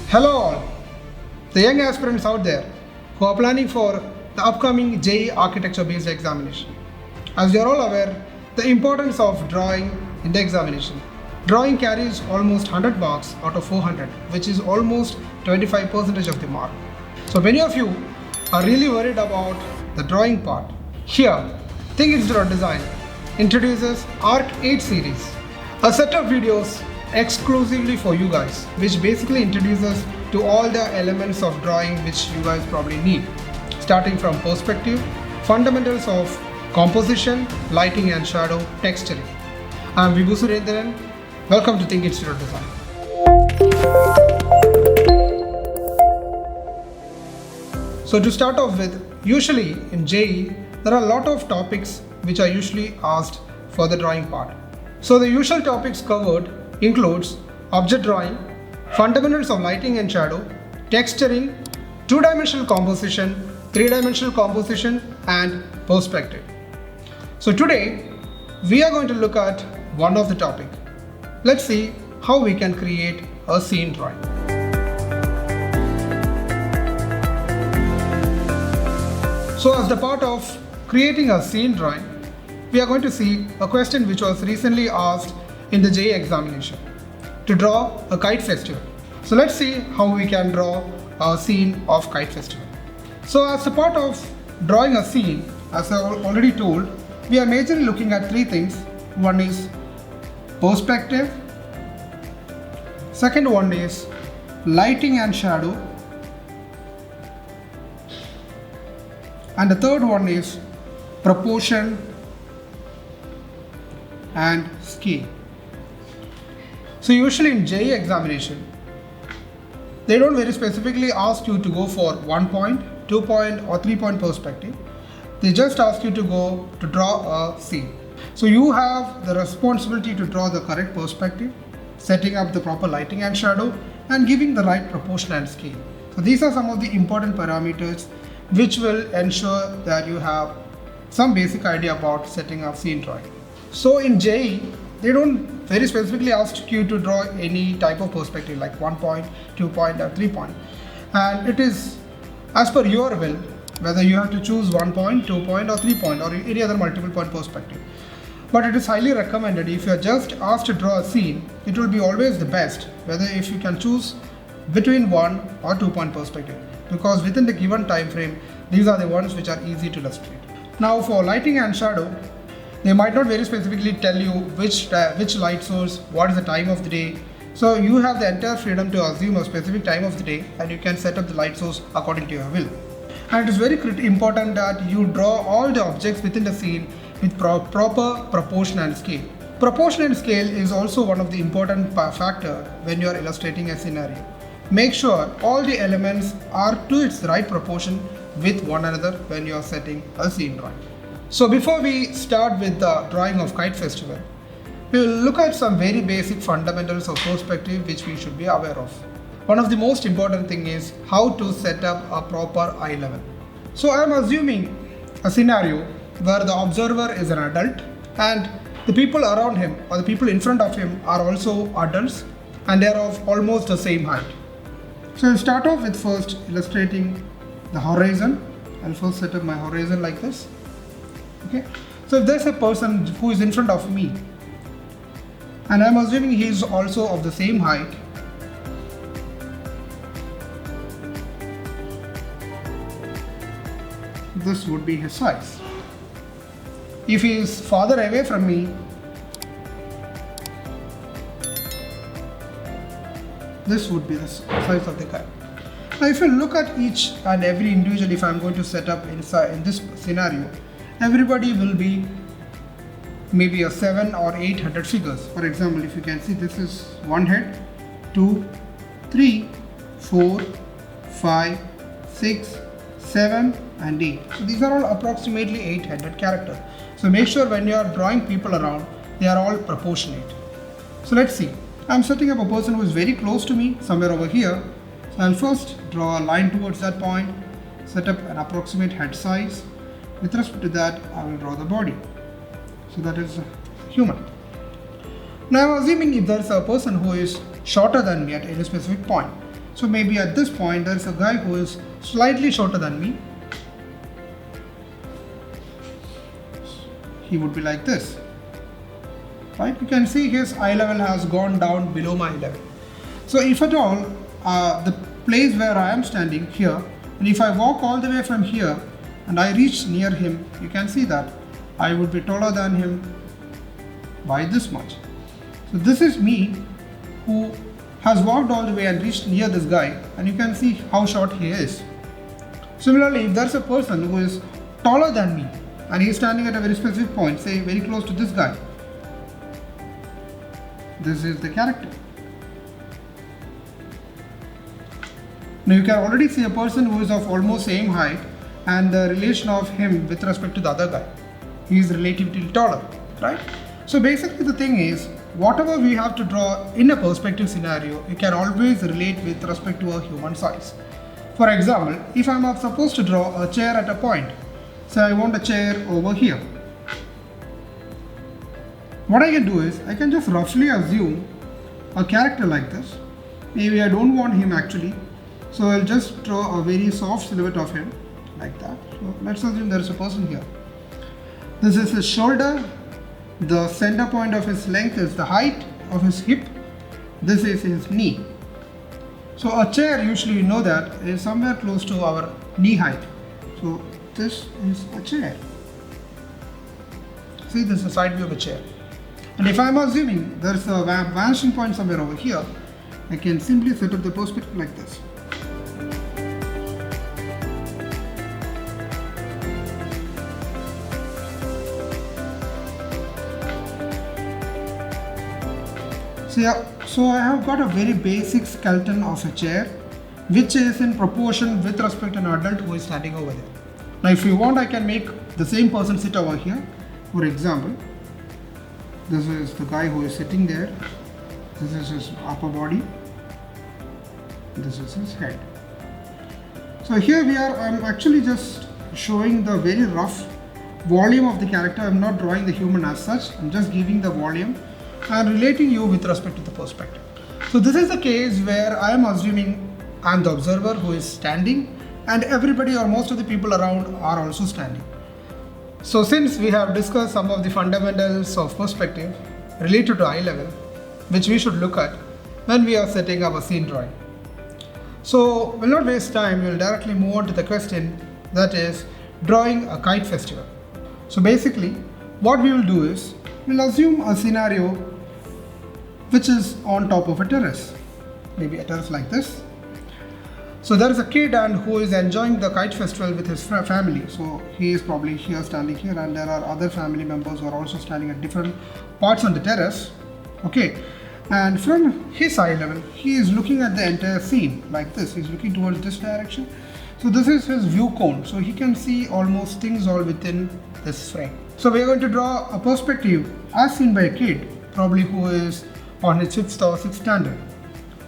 Hello all, the young aspirants out there who are planning for the upcoming JEE architecture based examination. As you are all aware, the importance of drawing in the examination. Drawing carries almost 100 marks out of 400, which is almost 25% of the mark. So many of you are really worried about the drawing part. Here, THiNC Design introduces ARCH8 Series, a set of videos exclusively for you guys, which basically introduces to all the elements of drawing which you guys probably need, starting from perspective, fundamentals of composition, lighting and shadow, texturing. I am Vibu Surendran. Welcome to THiNC Design. So to start off with, usually in JEE there are a lot of topics which are usually asked for the drawing part. So the usual topics covered includes object drawing, fundamentals of lighting and shadow, texturing, two-dimensional composition, three-dimensional composition and perspective. So today we are going to look at one of the topic. Let's see how we can create a scene drawing. So as the part of creating a scene drawing, we are going to see a question which was recently asked in the JEE examination, to draw a kite festival. So let's see how we can draw a scene of kite festival. So as a part of drawing a scene, as I already told, we are majorly looking at three things. One is perspective, second one is lighting and shadow, and the third one is proportion and scale. So usually in JEE examination, they don't very specifically ask you to go for 1 point, 2 point or 3 point perspective. They just ask you to go to draw a scene. So you have the responsibility to draw the correct perspective, setting up the proper lighting and shadow and giving the right proportion and scale. So these are some of the important parameters which will ensure that you have some basic idea about setting up scene drawing. So in JEE, they don't very specifically ask you to draw any type of perspective like 1 point, 2 point or 3 point. And it is as per your will whether you have to choose 1 point, 2 point or 3 point or any other multiple point perspective. But it is highly recommended if you are just asked to draw a scene, it will be always the best whether if you can choose between 1 or 2 point perspective, because within the given time frame, these are the ones which are easy to illustrate. Now for lighting and shadow, they might not very specifically tell you which light source, what is the time of the day. So you have the entire freedom to assume a specific time of the day and you can set up the light source according to your will. And it is very important that you draw all the objects within the scene with proper proportion and scale. Proportion and scale is also one of the important factor when you are illustrating a scenario. Make sure all the elements are to its right proportion with one another when you are setting a scene drawing. So before we start with the drawing of kite festival, we will look at some very basic fundamentals of perspective which we should be aware of. One of the most important thing is how to set up a proper eye level. So I am assuming a scenario where the observer is an adult and the people around him or the people in front of him are also adults and they are of almost the same height. So I'll start off with first illustrating the horizon. I'll first set up my horizon like this. Okay. So if there's a person who is in front of me and I'm assuming he is also of the same height, this would be his size. If he is farther away from me, this would be the size of the guy. Now if you look at each and every individual, if I'm going to set up inside in this scenario, everybody will be maybe a 7 or 8 headed figures. For example, if you can see, this is one head, 2, 3, 4, 5, 6, 7 and 8. So these are all approximately 8 headed characters. So make sure when you are drawing people around, they are all proportionate. So let's see. I'm setting up a person who is very close to me, somewhere over here. So I'll first draw a line towards that point, set up an approximate head size. With respect to that, I will draw the body. So that is human. Now I'm assuming if there's a person who is shorter than me at any specific point. So maybe at this point there's a guy who is slightly shorter than me. He would be like this. Right? You can see his eye level has gone down below my eye level. So if at all the place where I am standing here, and if I walk all the way from here and I reach near him, you can see that I would be taller than him by this much. So this is me who has walked all the way and reached near this guy, and you can see how short he is. Similarly, if there's a person who is taller than me and he is standing at a very specific point, say very close to this guy, this is the character. Now you can already see a person who is of almost same height and the relation of him with respect to the other guy. He is relatively taller, right? So basically the thing is, whatever we have to draw in a perspective scenario, you can always relate with respect to a human size. For example, if I am supposed to draw a chair at a point, say I want a chair over here. What I can do is, I can just roughly assume a character like this. Maybe I don't want him actually. So I'll just draw a very soft silhouette of him like that. So let's assume there's a person here. This is his shoulder. The center point of his length is the height of his hip. This is his knee. So a chair, usually you know that, is somewhere close to our knee height. So this is a chair. See, this is the side view of a chair. And if I'm assuming there's a vanishing point somewhere over here, I can simply set up the perspective like this. So I have got a very basic skeleton of a chair, which is in proportion with respect to an adult who is standing over there. Now if you want, I can make the same person sit over here. For example, this is the guy who is sitting there. This is his upper body. This is his head. So here I'm actually just showing the very rough volume of the character. I'm not drawing the human as such. I'm just giving the volume and relating you with respect to the perspective. So this is the case where I am assuming I'm the observer who is standing and everybody or most of the people around are also standing. So since we have discussed some of the fundamentals of perspective related to eye level, which we should look at when we are setting our scene drawing. So we'll not waste time, we'll directly move on to the question, that is drawing a kite festival. So basically what we will do is, we'll assume a scenario which is on top of a terrace, maybe a terrace like this. So there is a kid who is enjoying the kite festival with his family. So he is probably here standing here, and there are other family members who are also standing at different parts on the terrace. Okay, and from his eye level, he is looking at the entire scene like this. He's looking towards this direction. So this is his view cone. So he can see almost things all within this frame. So we are going to draw a perspective as seen by a kid, probably who is on his 5th or 6th standard.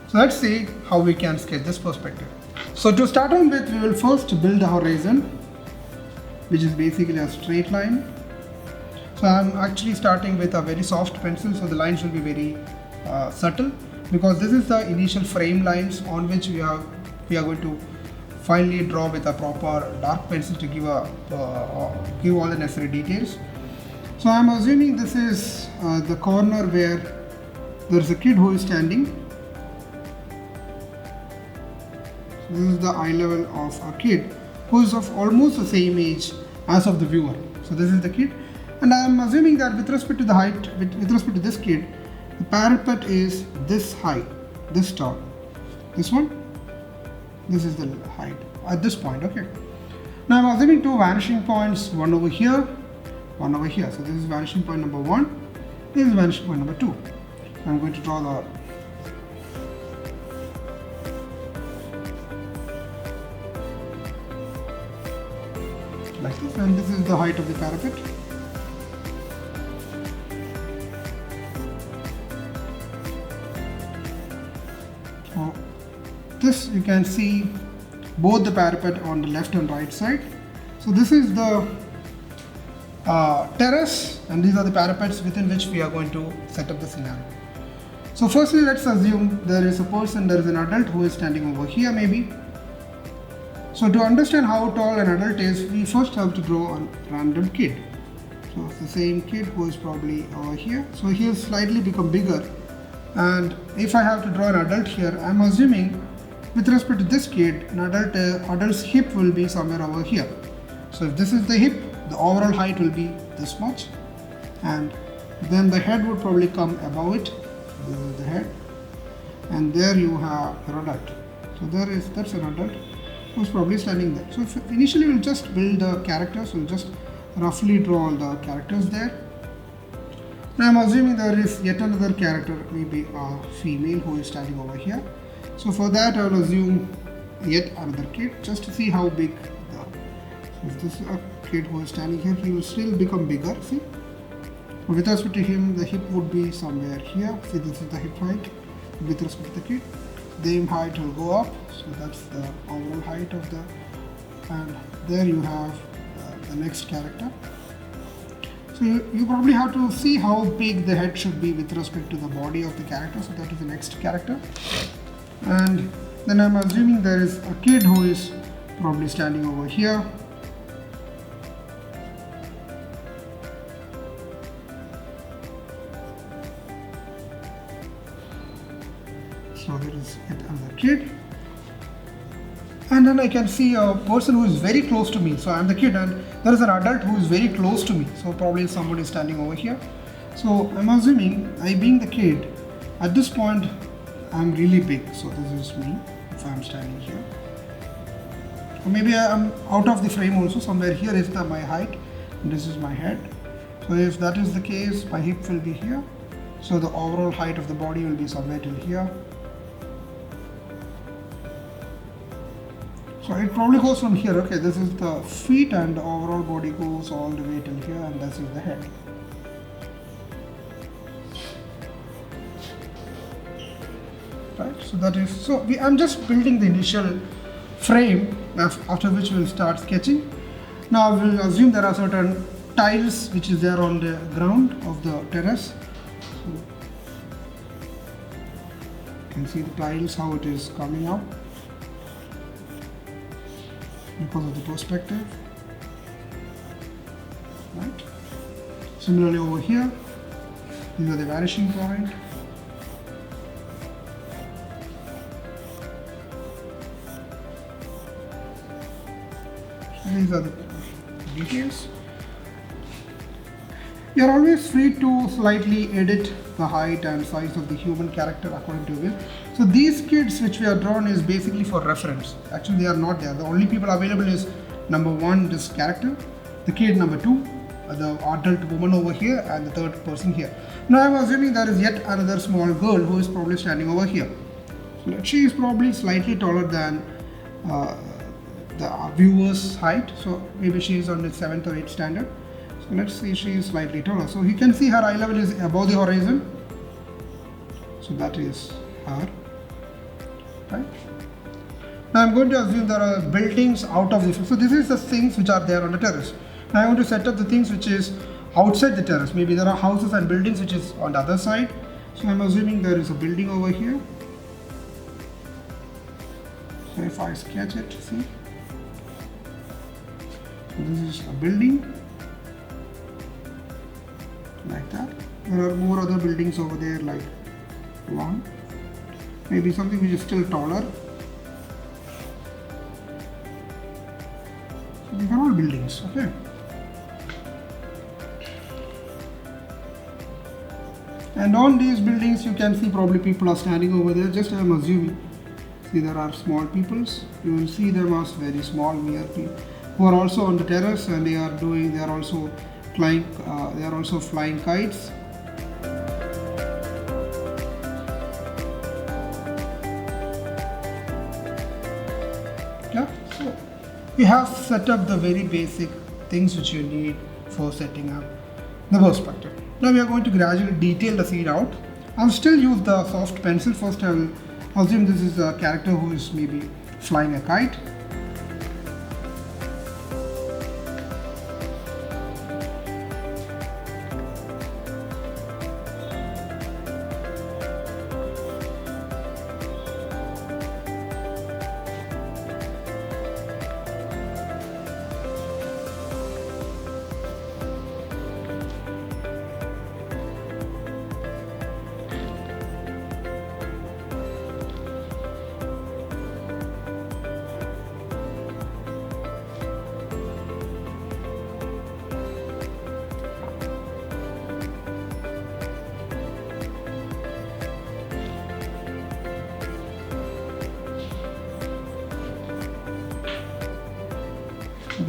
So let's see how we can sketch this perspective. So to start on with, we will first build a horizon, which is basically a straight line. So I'm actually starting with a very soft pencil, so the lines will be very subtle, because this is the initial frame lines on which we are going to finally draw with a proper dark pencil to give all the necessary details. So I'm assuming this is the corner where there's a kid who is standing. This is the eye level of a kid who is of almost the same age as of the viewer. So this is the kid, and I am assuming that with respect to the height, with respect to this kid, the parapet is this high, this tall. This one, this is the height at this point. Okay. Now I'm assuming two vanishing points, one over here, one over here. So this is vanishing point number 1. This is vanishing point number 2. I'm going to draw the like this, and this is the height of the parapet. So this, you can see both the parapet on the left and right side. So this is the terrace, and these are the parapets within which we are going to set up the scenario. So firstly, let's assume there is a person, there is an adult who is standing over here maybe. So to understand how tall an adult is, we first have to draw a random kid. So it's the same kid who is probably over here. So he will slightly become bigger. And if I have to draw an adult here, I'm assuming with respect to this kid, an adult's hip will be somewhere over here. So if this is the hip, the overall height will be this much. And then the head would probably come above it. This is the head. And there you have your adult. So that's an adult who's probably standing there. So initially we'll just build the characters. We'll just roughly draw all the characters there. Now I'm assuming there is yet another character, maybe a female who is standing over here. So for that I will assume yet another kid, just to see how big so if this is a kid who is standing here, he will still become bigger, see. With respect to him, the hip would be somewhere here. See, this is the hip height. With respect to the kid, the aim height will go up. So that's the overall height of the, and there you have the next character. So you probably have to see how big the head should be with respect to the body of the character. So that is the next character. And then I'm assuming there is a kid who is probably standing over here. So there is yet another kid. And then I can see a person who is very close to me. So I'm the kid and there is an adult who is very close to me. So probably somebody is standing over here. So I'm assuming, I being the kid, at this point I'm really big. So this is me if I'm standing here. Or maybe I'm out of the frame also. Somewhere here is my height and this is my head. So if that is the case, my hip will be here. So the overall height of the body will be somewhere till here. So it probably goes from here. Okay, this is the feet and the overall body goes all the way till here, and this is the head. Right, so that is, so I'm just building the initial frame after which we'll start sketching. Now we'll assume there are certain tiles which is there on the ground of the terrace. So you can see the tiles, how it is coming up because of the perspective. Right. Similarly over here, these are the vanishing point. These are the details. You are always free to slightly edit the height and size of the human character according to you. So these kids which we are drawn is basically for reference. Actually they are not there. The only people available is number 1, this character, the kid number 2, the adult woman over here, and the third person here. Now I am assuming there is yet another small girl who is probably standing over here. So she is probably slightly taller than the viewer's height. So maybe she is on the 7th or 8th standard. So let's see, she is slightly taller. So you can see her eye level is above the horizon. So that is her. Right. Now I'm going to assume there are buildings out of this. So this is the things which are there on the terrace. Now I want to set up the things which is outside the terrace. Maybe there are houses and buildings which is on the other side. So I'm assuming there is a building over here. So if I sketch it, see. So this is a building. Like that. There are more other buildings over there, like one. Maybe something which is still taller. So these are all buildings, okay. And on these buildings you can see probably people are standing over there, just I am assuming. See, there are small peoples. You will see them as very small mere people who are also on the terrace, and they are also flying kites. Yeah, so we have set up the very basic things which you need for setting up the perspective. Now we are going to gradually detail the scene out. I'll still use the soft pencil. First I will assume this is a character who is maybe flying a kite.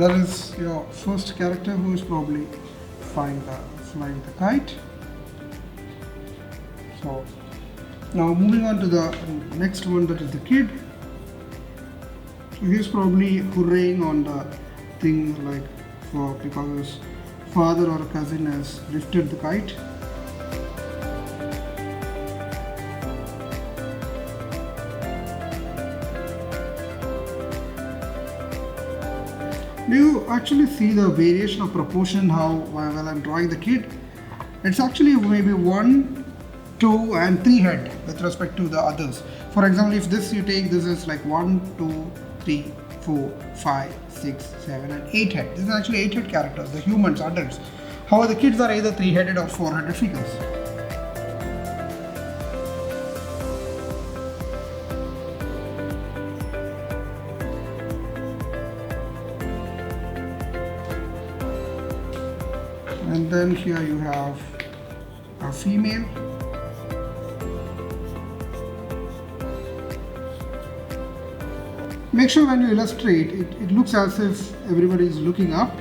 that is your first character who is probably flying the kite. So now moving on to the next one, that is the kid. So he's probably hurraying on the thing because his father or cousin has lifted the kite. Do you actually see the variation of proportion while I'm drawing the kid? It's actually maybe 1, 2 and 3 head with respect to the others. For example, if this you take, this is like 1, 2, 3, 4, 5, 6, 7 and 8 head. This is actually 8 head characters, the humans, adults. However, the kids are either 3 headed or 4 headed figures. And then here you have a female. Make sure when you illustrate, it looks as if everybody is looking up.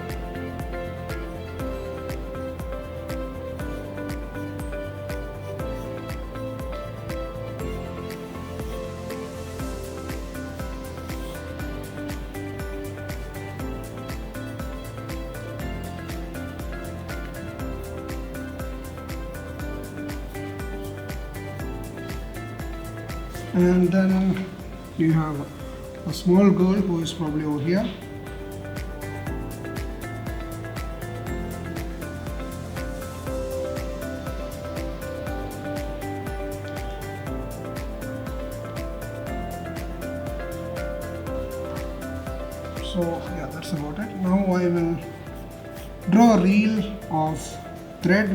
And then you have a small girl who is probably over here. So yeah, that's about it. Now I will draw a reel of thread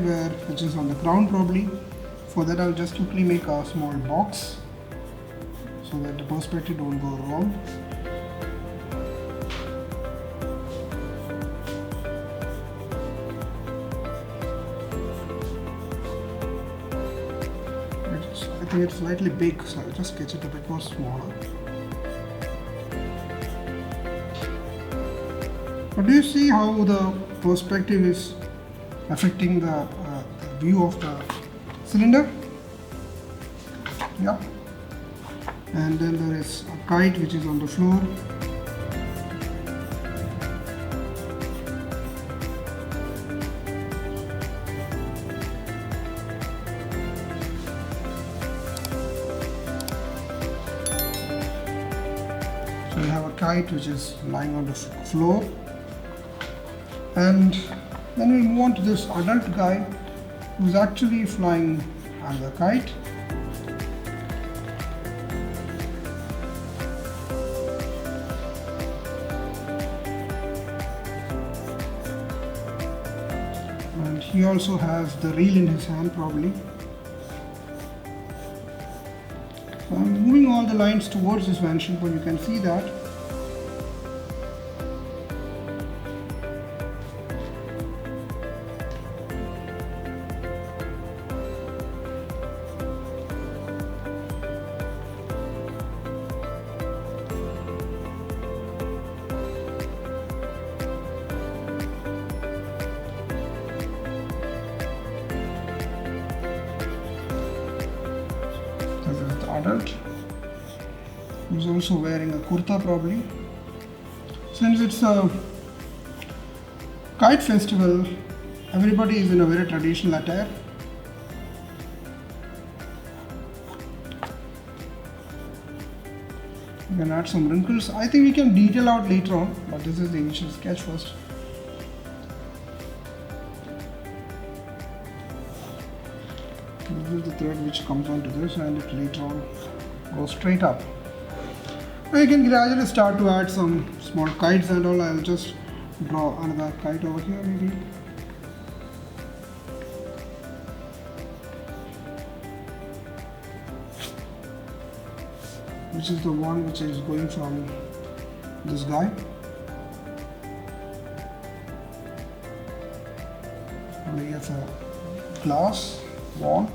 which is on the ground probably. For that I'll just quickly make a small box so that the perspective don't go wrong. I think it's slightly big, so I'll just sketch it a bit more smaller. But do you see how the perspective is affecting the view of the cylinder? Yeah. And then there is a kite which is on the floor. So we have a kite which is lying on the floor. And then we move on to this adult guy who's actually flying on the kite. And he also has the reel in his hand probably. So I'm moving all the lines towards this vanishing point. You can see that. Adult who's also wearing a kurta probably. Since it's a kite festival, everybody is in a very traditional attire. You can add some wrinkles. I think we can detail out later on, but this is the initial sketch first. This is the thread which comes onto this, and it later on goes straight up. I can gradually start to add some small kites and all. I'll just draw another kite over here maybe. Which is the one which is going from this guy. We have a glass wall.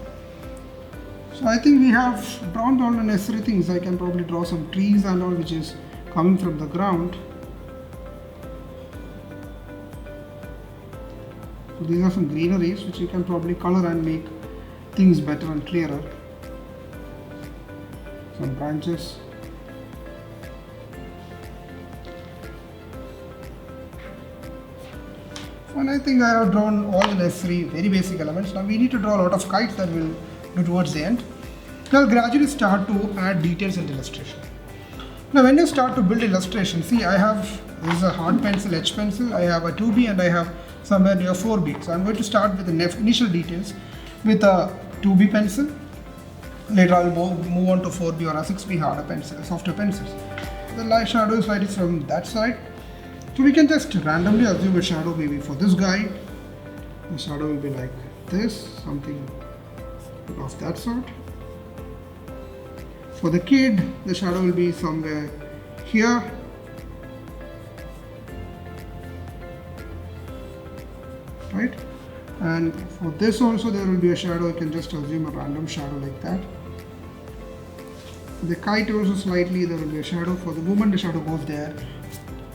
So I think we have drawn all the necessary things. I can probably draw some trees and all which is coming from the ground. So these are some greeneries which you can probably color and make things better and clearer. Some branches. And I think I have drawn all the necessary very basic elements. Now we need to draw a lot of kites that we'll do towards the end. Now gradually start to add details and illustration. Now when you start to build illustration, see this is a hard pencil, H pencil, I have a 2B and I have somewhere near 4B. So I'm going to start with the initial details with a 2B pencil. Later I'll move on to 4B or a 6B harder pencil, softer pencils. The light shadow is right from that side. So we can just randomly assume a shadow maybe for this guy. The shadow will be like this, something of that sort. For the kid, the shadow will be somewhere here. Right? And for this also there will be a shadow. You can just assume a random shadow like that. For the kite also slightly there will be a shadow. For the woman, the shadow goes there.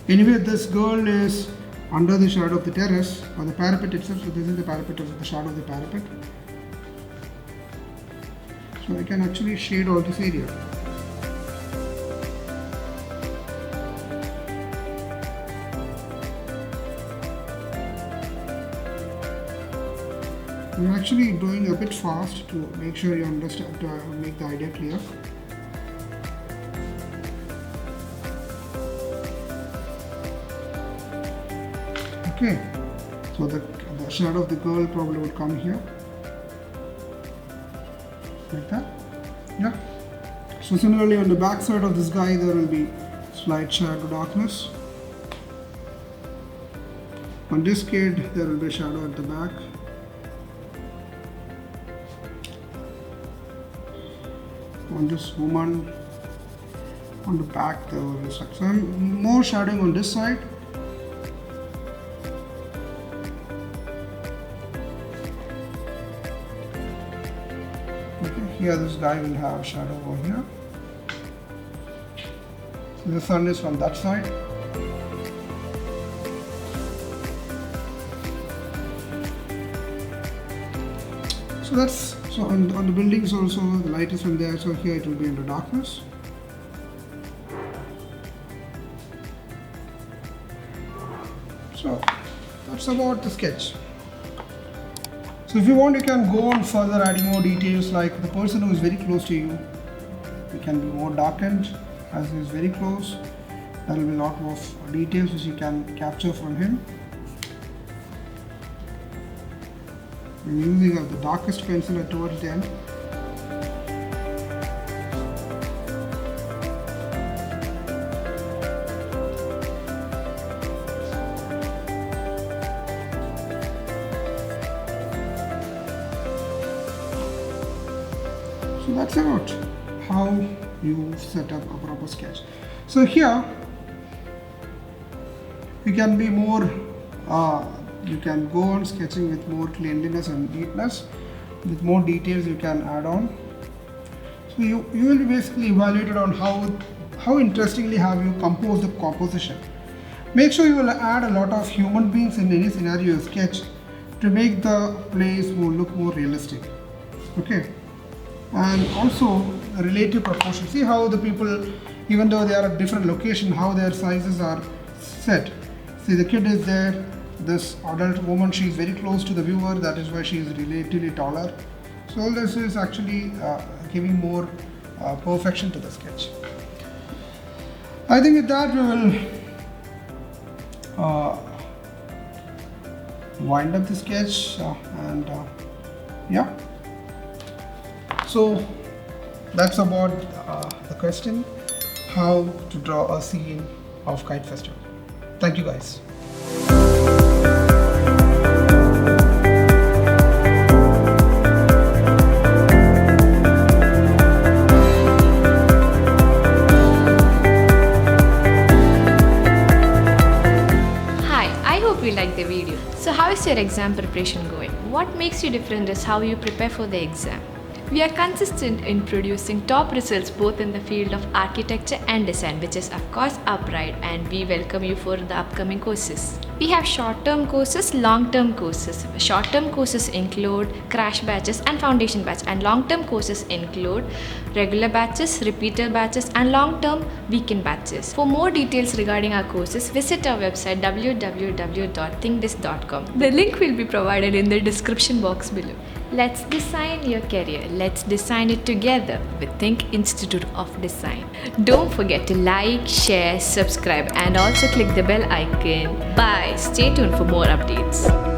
Anyway, this girl is under the shadow of the terrace or the parapet itself. So this is the parapet of the shadow of the parapet. So I can actually shade all this area. I'm actually doing a bit fast to make sure you understand, to make the idea clear. Okay, so the shadow of the girl probably would come here, like that. Yeah. So similarly on the back side of this guy there will be slight shadow darkness. On this kid there will be a shadow at the back. On this woman, on the back there will be so I'm more shadowing on this side. Here this guy will have shadow over here. So the sun is from that side. So on the buildings also the light is from there, so here it will be in the darkness. So that's about the sketch. So if you want, you can go on further adding more details, like the person who is very close to you. It can be more darkened as he is very close. There will be a lot of details which you can capture from him. I'm using the darkest pencil towards the end. So that's about how you set up a proper sketch. So here you can be more, you can go on sketching with more cleanliness and neatness. With more details you can add on. So you will be basically evaluated on how interestingly have you composed the composition. Make sure you will add a lot of human beings in any scenario you sketch to make the place look more realistic. Okay. And also relative proportion. See how the people, even though they are at different location, how their sizes are set. See, the kid is there, this adult woman, she is very close to the viewer, that is why she is relatively taller. So all this is actually giving more perfection to the sketch. I think with that we will wind up the sketch and yeah. So that's about the question, how to draw a scene of Kite Festival. Thank you guys. Hi, I hope you liked the video. So how is your exam preparation going? What makes you different is how you prepare for the exam. We are consistent in producing top results both in the field of architecture and design, which is of course our pride, and we welcome you for the upcoming courses. We have short-term courses, long-term courses. Short-term courses include crash batches and foundation batch, and long-term courses include regular batches, repeater batches, and long-term weekend batches. For more details regarding our courses, visit our website www.thinkdis.com. The link will be provided in the description box below. Let's design your career. Let's design it together with THiNC Institute of Design. Don't forget to like, share, subscribe, and also click the bell icon. Bye. Stay tuned for more updates.